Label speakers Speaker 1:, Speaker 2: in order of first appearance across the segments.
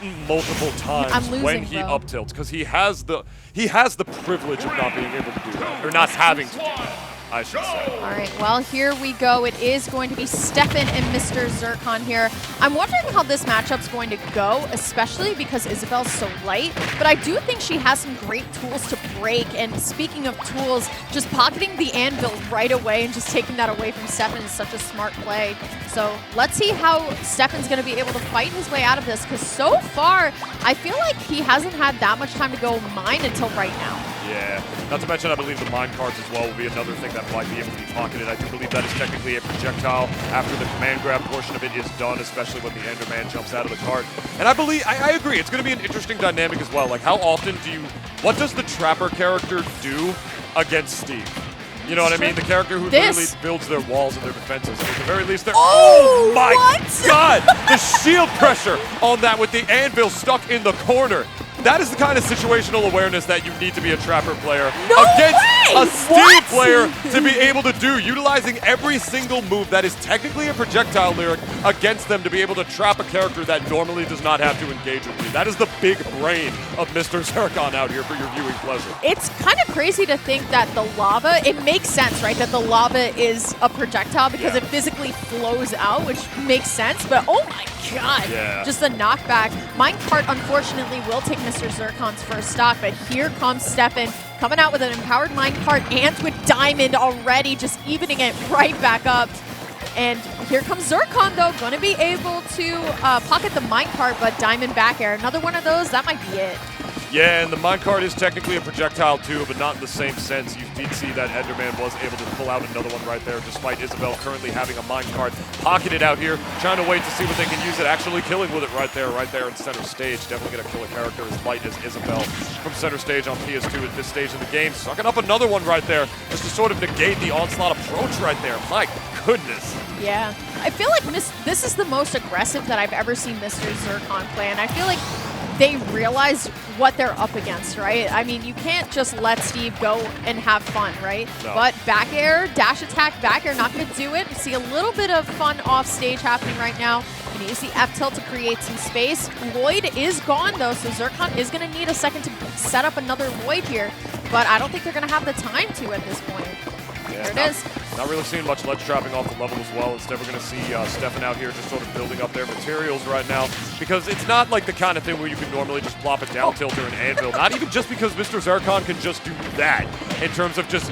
Speaker 1: button multiple times when he up tilts, because he has the privilege of not being able to do that, or not having to do that, I should say.
Speaker 2: All right, well, here we go. It is going to be Steffen and Mr. Zercon here. I'm wondering how this matchup's going to go, especially because Isabelle's so light, but I do think she has some great tools to break. And speaking of tools, just pocketing the anvil right away and just taking that away from Steffen is such a smart play. So let's see how Steffen's going to be able to fight his way out of this, because so far, I feel like he hasn't had that much time to go mine until right now.
Speaker 1: Yeah, not to mention I believe the mine cards as well will be another thing that might be able to be pocketed. I do believe that is technically a projectile after the command grab portion of it is done, especially when the Enderman jumps out of the card. And I agree, it's going to be an interesting dynamic as well. Like, how often what does the Trapper character do against Steve? You know what I mean? The character who literally builds their walls and their defenses. And at the very least, they're— oh my God! The shield pressure on that with the anvil stuck in the corner. That is the kind of situational awareness that you need to be a Trapper player against a Steve player to be able to do, utilizing every single move that is technically a projectile lyric against them to be able to trap a character that normally does not have to engage with you. That is the big brain of Mr. Zercon out here for your viewing pleasure. It's
Speaker 2: kind of crazy to think that the lava, it makes sense, right, that the lava is a projectile because it physically flows out, which makes sense, but oh my God, just a knockback. Minecart, unfortunately, will take Mr. Zercon's first stock, but here comes Steffen coming out with an empowered minecart and with Diamond already, just evening it right back up. And here comes Zercon, though, going to be able to pocket the minecart, but Diamond back air. Another one of those, that might be it.
Speaker 1: Yeah, and the minecart is technically a projectile too, but not in the same sense. You did see that Enderman was able to pull out another one right there, despite Isabelle currently having a minecart pocketed out here, trying to wait to see what they can use it, actually killing with it right there in center stage. Definitely going to kill a character as light as Isabelle from center stage on PS2 at this stage of the game. Sucking up another one right there, just to sort of negate the onslaught approach right there. My goodness.
Speaker 2: Yeah, I feel like this is the most aggressive that I've ever seen Mr. Zercon play, and I feel like they realize what they're up against, right? I mean, you can't just let Steve go and have fun, right? No. But back air, dash attack, back air, not going to do it. We see a little bit of fun off stage happening right now. You use the F tilt to create some space. Lloyd is gone, though, so Zercon is going to need a second to set up another Lloyd here. But I don't think they're going to have the time to at this point.
Speaker 1: Yeah,
Speaker 2: there it is.
Speaker 1: Not really seeing much ledge trapping off the level as well. Instead, we're going to see Steffen out here just sort of building up their materials right now, because it's not like the kind of thing where you can normally just plop a down tilt or an anvil. Not even just because Mr. Zercon can just do that in terms of just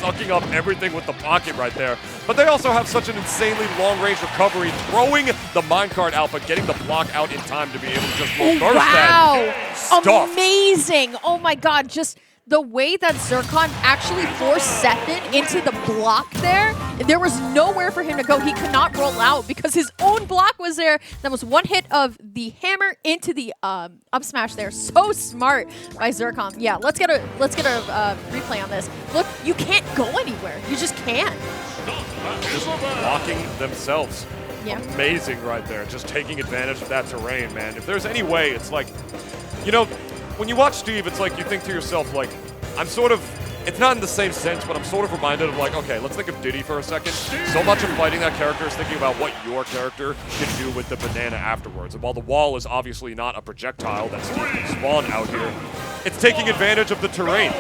Speaker 1: sucking up everything with the pocket right there. But they also have such an insanely long-range recovery, throwing the minecart out, but getting the block out in time to be able to just reverse that stuff.
Speaker 2: Amazing! Oh my God, just the way that Zercon actually forced Steffen into the block there was nowhere for him to go. He could not roll out because his own block was there. That was one hit of the hammer into the up smash there. So smart by Zercon. Yeah, let's get a replay on this. Look, you can't go anywhere. You just can't.
Speaker 1: Just blocking themselves.
Speaker 2: Yeah.
Speaker 1: Amazing right there. Just taking advantage of that terrain, man. If there's any way, it's like, you know, when you watch Steve, it's like you think to yourself, like, it's not in the same sense, but I'm sort of reminded of, like, okay, let's think of Diddy for a second. So much of fighting that character is thinking about what your character can do with the banana afterwards. And while the wall is obviously not a projectile that Steve can spawn out here, it's taking advantage of the terrain.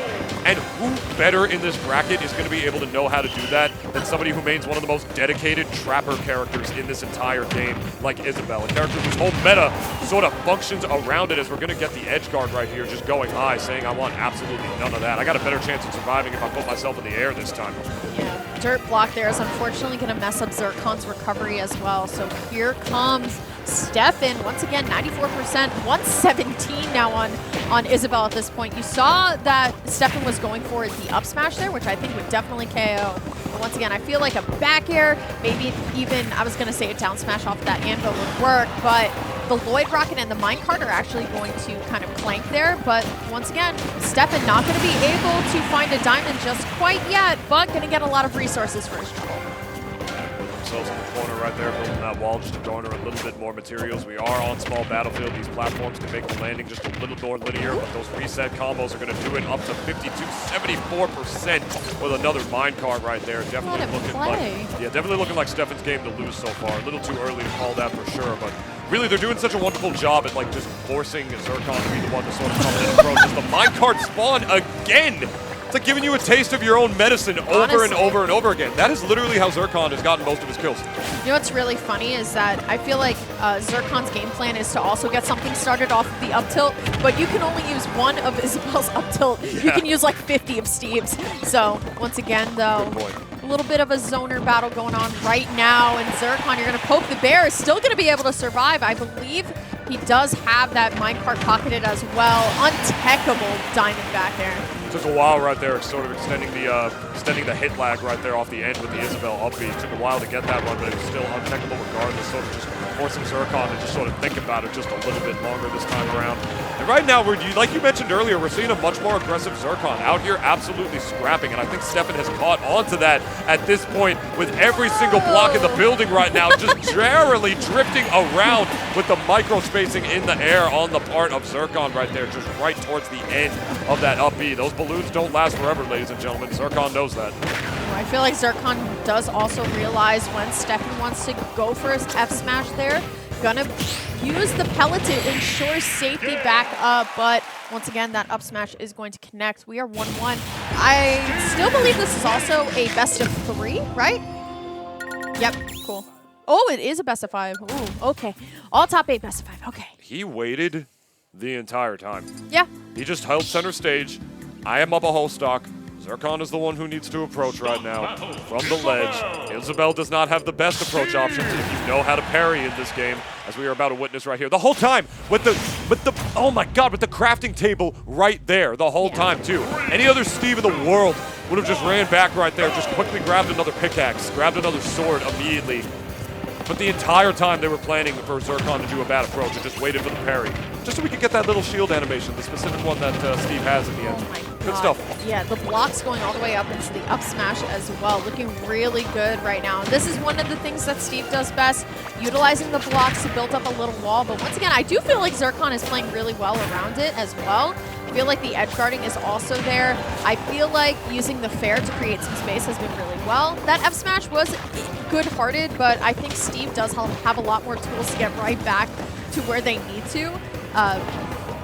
Speaker 1: And who better in this bracket is going to be able to know how to do that than somebody who remains one of the most dedicated Trapper characters in this entire game, like Isabelle, a character whose whole meta sort of functions around it, as we're going to get the edge guard right here just going high, saying I want absolutely none of that. I got a better chance of surviving if I put myself in the air this time.
Speaker 2: Yeah, dirt block there is unfortunately going to mess up Zercon's recovery as well. So here comes Steffen, once again, 94%, 117 now on Isabelle at this point. You saw that Steffen was going for the up smash there, which I think would definitely KO. But once again, I feel like a back air, maybe even, I was going to say a down smash off of that anvil would work, but the Lloyd Rocket and the minecart are actually going to kind of clank there. But once again, Steffen not going to be able to find a diamond just quite yet, but going to get a lot of resources for his trouble.
Speaker 1: Themselves in the corner right there, building that wall just to garner a little bit more materials. We are on small battlefield. These platforms can make the landing just a little more linear, but those reset combos are going to do it up to 72-74% with another minecart right there. Definitely looking like Steffen's game to lose so far. A little too early to call that for sure, but really, they're doing such a wonderful job at like just forcing Zercon to be the one to sort of come in and throw just the minecart spawn again. It's like giving you a taste of your own medicine over and over and over again. That is literally how Zercon has gotten most of his kills.
Speaker 2: You know what's really funny is that I feel like Zercon's game plan is to also get something started off of the up tilt, but you can only use one of Isabelle's up tilt. Yeah. You can use like 50 of Steve's. So once again, though, a little bit of a zoner battle going on right now, and Zercon, you're going to poke the bear, is still going to be able to survive. I believe he does have that minecart pocketed as well. Untechable diamond back there.
Speaker 1: Took a while right there, sort of extending the hit lag right there off the end with the Isabelle up B. Took a while to get that run, but it was still untechable regardless, sort of just forcing Zercon to just sort of think about it just a little bit longer this time around. And right now, like you mentioned earlier, we're seeing a much more aggressive Zercon out here absolutely scrapping, and I think Steffen has caught onto that at this point with every single block in the building right now, just generally drifting around with the micro spacing in the air on the part of Zercon right there, just right towards the end of that up B. Those balloons don't last forever, ladies and gentlemen. Zercon knows that.
Speaker 2: I feel like Zercon does also realize when Steffen wants to go for his F smash there. Gonna use the pellet to ensure safety back up, but once again, that up smash is going to connect. We are 1-1. I still believe this is also a best of 3, right? Yep, cool. Oh, it is a best of 5. Ooh, okay. All top 8 best of 5, okay.
Speaker 1: He waited the entire time.
Speaker 2: Yeah.
Speaker 1: He just held center stage. I am up a whole stock. Zercon is the one who needs to approach right now from the ledge. Isabelle does not have the best approach options if you know how to parry in this game, as we are about to witness right here. The whole time with the oh my god, with the crafting table right there the whole time too. Any other Steve in the world would have just ran back right there, just quickly grabbed another pickaxe, grabbed another sword immediately. But the entire time they were planning for Zercon to do a bad approach and just waited for the parry. Just so we could get that little shield animation, the specific one that Steve has at the end.
Speaker 2: Oh my God.
Speaker 1: Good stuff.
Speaker 2: Yeah, the blocks going all the way up into the up smash as well. Looking really good right now. This is one of the things that Steve does best, utilizing the blocks to build up a little wall. But once again, I do feel like Zercon is playing really well around it as well. I feel like the edge guarding is also there. I feel like using the fair to create some space has been really well. That F smash was good-hearted, but I think Steve does have a lot more tools to get right back to where they need to,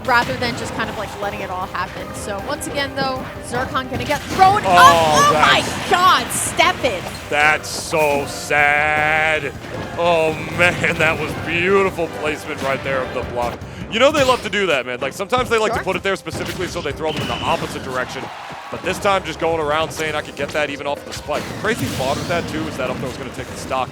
Speaker 2: rather than just kind of like letting it all happen. So once again, though, Zercon gonna get thrown up. Oh my God, Steffen!
Speaker 1: That's so sad. Oh man, that was beautiful placement right there of the block. You know they love to do that, man. Like sometimes they like to put it there specifically so they throw them in the opposite direction. But this time just going around saying I could get that even off the spike. The crazy part of that too is that up there was going to take the stock.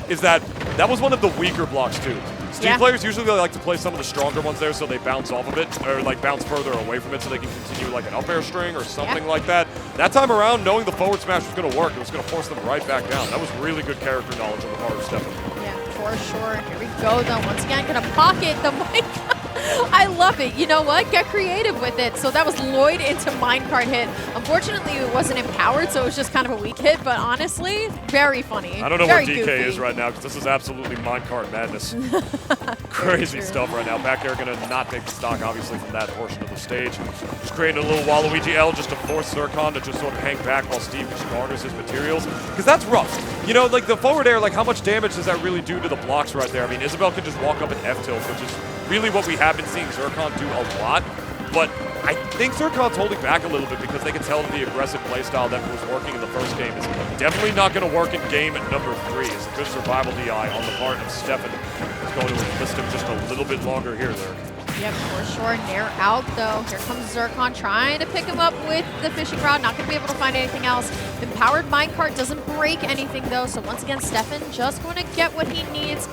Speaker 1: Is that was one of the weaker blocks too. Steve players usually like to play some of the stronger ones there so they bounce off of it or like bounce further away from it so they can continue like an up air string or something like that. That time around, knowing the forward smash was going to work, it was going to force them right back down. That was really good character knowledge on the part of Steffen.
Speaker 2: Yeah, for sure. Here we go though. Once again, going to pocket the mic. I love it. You know what? Get creative with it. So that was Lloyd into minecart hit. Unfortunately, it wasn't empowered, so it was just kind of a weak hit. But honestly, very funny.
Speaker 1: I don't know
Speaker 2: where
Speaker 1: DK is right now because this is absolutely minecart madness. Crazy stuff right now. Back air going to not take the stock, obviously, from that portion of the stage. Just creating a little Waluigi L just to force Zercon to just sort of hang back while Steve just garners his materials. Because that's rough. You know, like the forward air, like how much damage does that really do to the blocks right there? I mean, Isabelle could just walk up and F-tilt, which is really what we have been seeing Zercon do a lot. But I think Zercon's holding back a little bit because they can tell that the aggressive playstyle that was working in the first game is definitely not going to work in game number 3. It's a good survival DI on the part of Steffen. It's going to enlist him just a little bit longer here, there.
Speaker 2: Yep, for sure. Nair out, though. Here comes Zercon trying to pick him up with the fishing rod. Not going to be able to find anything else. Empowered minecart doesn't break anything, though. So once again, Steffen just going to get what he needs.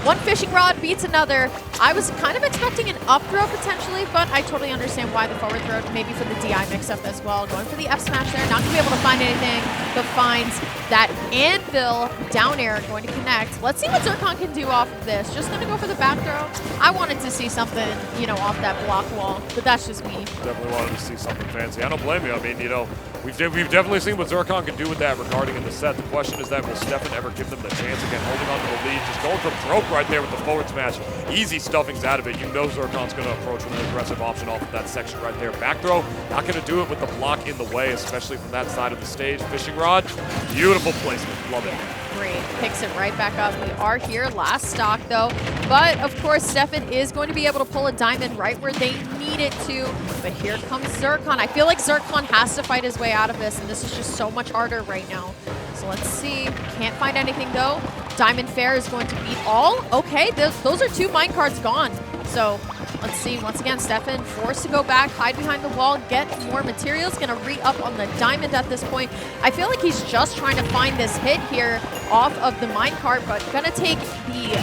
Speaker 2: One fishing rod beats another. I was kind of expecting an up throw potentially, but I totally understand why the forward throw, maybe for the DI mix-up as well. Going for the F smash there, not going to be able to find anything, but finds that anvil down air going to connect. Let's see what Zercon can do off of this. Just going to go for the back throw. I wanted to see something, you know, off that block wall, but that's just me.
Speaker 1: Definitely wanted to see something fancy. I don't blame you. I mean, you know, we've definitely seen what Zercon can do with that regarding in the set. The question is that will Steffen ever give them the chance again, holding on to the lead, just going for broke right there with the forward smash. Easy stuffings out of it. You know Zercon's going to approach with an aggressive option off of that section right there. Back throw, not going to do it with the block in the way, especially from that side of the stage. Fishing rod, beautiful placement. Love it.
Speaker 2: great. Picks it right back up. We are here, last stock though. But of course, Steffen is going to be able to pull a diamond right where they need it to. But here comes Zercon. I feel like Zercon has to fight his way out of this, and this is just so much harder right now. So let's see. Can't find anything though. Diamond Fair is going to beat all. Okay, those are 2 minecarts gone. So let's see. Once again, Steffen forced to go back, hide behind the wall, get more materials. Going to re-up on the diamond at this point. I feel like he's just trying to find this hit here off of the minecart, but going to take the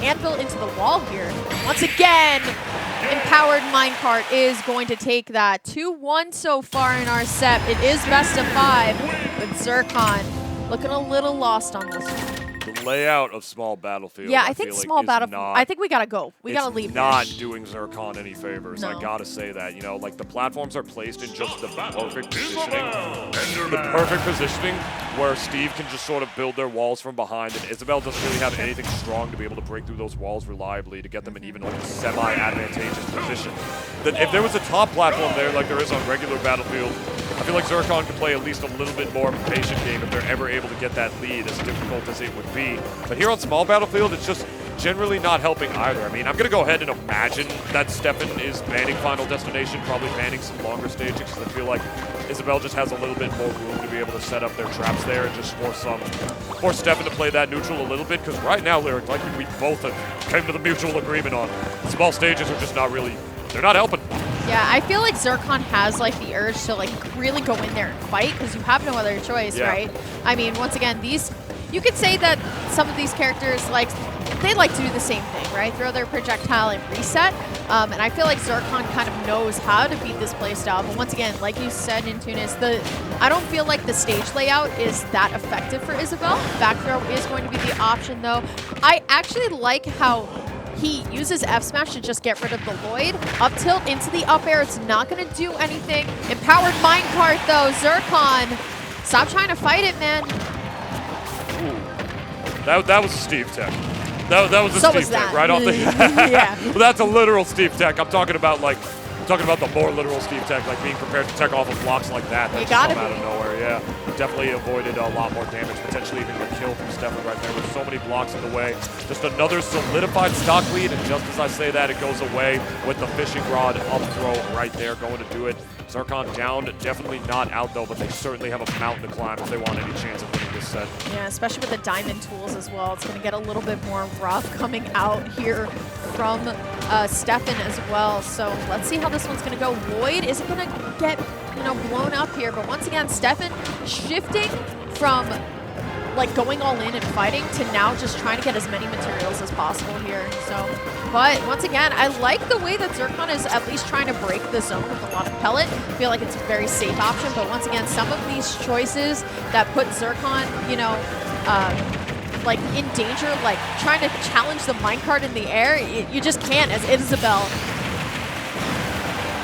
Speaker 2: anvil into the wall here. Once again, empowered minecart is going to take that. 2-1 so far in our set. It is best of 5 with Zercon looking a little lost on this one.
Speaker 1: The layout of small battlefield.
Speaker 2: Yeah, I think small battlefield. I think we gotta go. We gotta leave.
Speaker 1: Not doing Zercon any favors. No. I gotta say that. You know, like the platforms are placed in just the perfect positioning. The perfect positioning where Steve can just sort of build their walls from behind, and Isabelle doesn't really have anything strong to be able to break through those walls reliably to get them in even like a semi-advantageous position. Then if there was a top platform there like there is on regular Battlefield, I feel like Zercon could play at least a little bit more of a patient game if they're ever able to get that lead, as difficult as it would be. But here on small Battlefield, it's just generally not helping either. I mean, I'm going to go ahead and imagine that Steffen is banning Final Destination, probably banning some longer stages, because I feel like Isabelle just has a little bit more room to be able to set up their traps there and just force Steffen to play that neutral a little bit, because right now, Lyric, like we both have come to the mutual agreement on, small stages are just not really, they're not helping.
Speaker 2: Yeah, I feel like Zercon has like the urge to like really go in there and fight, because you have no other choice, right? I mean, once again, you could say that some of these characters, like, they like to do the same thing, right? Throw their projectile and reset. And I feel like Zercon kind of knows how to beat this playstyle. But once again, like you said in Tunis, I don't feel like the stage layout is that effective for Isabelle. Back throw is going to be the option, though. I actually like how he uses F smash to just get rid of the Lloyd. Up tilt into the up air, it's not going to do anything. Empowered minecart, though. Zercon, stop trying to fight it, man.
Speaker 1: Ooh. That was a Steve tech. That was a Steve tech right off the.
Speaker 2: Yeah.
Speaker 1: Well, that's a literal Steve tech. I'm talking about the more literal Steve tech, like being prepared to tech off of blocks like that. That just come out of nowhere. Yeah, definitely avoided a lot more damage, potentially even a kill from Steffen right there with so many blocks in the way. Just another solidified stock lead, and just as I say that, it goes away with the fishing rod up throw right there, going to do it. Zercon down, definitely not out though, but they certainly have a mountain to climb if they want any chance of winning this set. Yeah,
Speaker 2: especially with the diamond tools as well. It's going to get a little bit more rough coming out here from Steffen as well. So let's see how this one's going to go. Lloyd isn't going to get, blown up here, but once again, Steffen shifting from like going all in and fighting to now just trying to get as many materials as possible here. So, but once again, I like the way that Zercon is at least trying to break the zone with a lot of pellet. I feel like it's a very safe option, but once again, some of these choices that put Zercon, like in danger, like trying to challenge the minecart in the air, you just can't as Isabelle.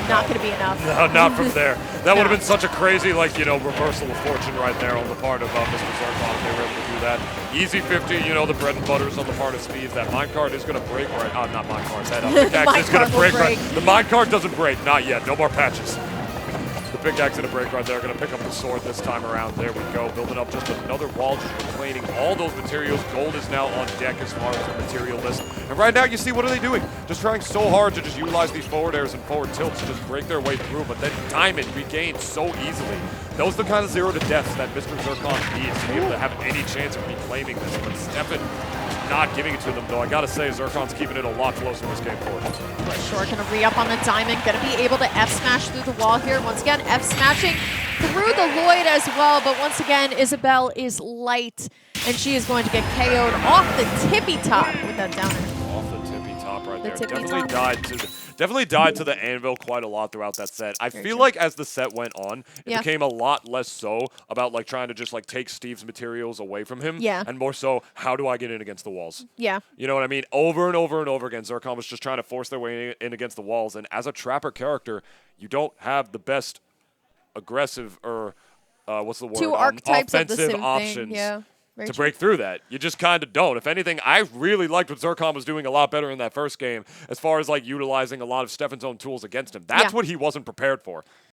Speaker 2: Not going to be enough.
Speaker 1: No, not from there. That would have been such a crazy, reversal of fortune right there on the part of Mr. Zercon if they were able to do that. Easy 50, the bread and butters on the part of Steve. That minecart is going to break right. Not minecart. That pickaxe is going to break right. The minecart doesn't break. Not yet. No more patches. The pickaxe in a break right there. Going to pick up the sword this time around. There we go. Building up just another wall, just reclaiming all those materials. Gold is now on deck as far as the material list. And right now, you see, what are they doing? Just trying so hard to just utilize these forward airs and forward tilts to just break their way through, but then diamond regained so easily. Those are the kind of 0 to deaths that Mr. Zercon needs to be able to have any chance of reclaiming this. But Steffen is not giving it to them, though. I gotta say, Zercon's keeping it a lot closer this game forward.
Speaker 2: But Short gonna re-up on the diamond, gonna be able to F-smash through the wall here. Once again, F-smashing through the Lloyd as well, but once again, Isabelle is light, and she is going to get KO'd off the tippy top with that downer.
Speaker 1: Off the tippy top right there. Definitely died to the anvil quite a lot throughout that set. I feel like as the set went on, it became a lot less so about trying to just take Steve's materials away from him, and more so, how do I get in against the walls?
Speaker 2: Yeah.
Speaker 1: You know what I mean? Over and over and over again, Zercon was just trying to force their way in against the walls, and as a trapper character, you don't have the best aggressive or what's the word?
Speaker 2: Two archetypes
Speaker 1: offensive
Speaker 2: of the
Speaker 1: options.
Speaker 2: Yeah.
Speaker 1: To break through that. You just kind of don't. If anything, I really liked what Zercon was doing a lot better in that first game as far as utilizing a lot of Steffen's own tools against him. That's what he wasn't prepared for.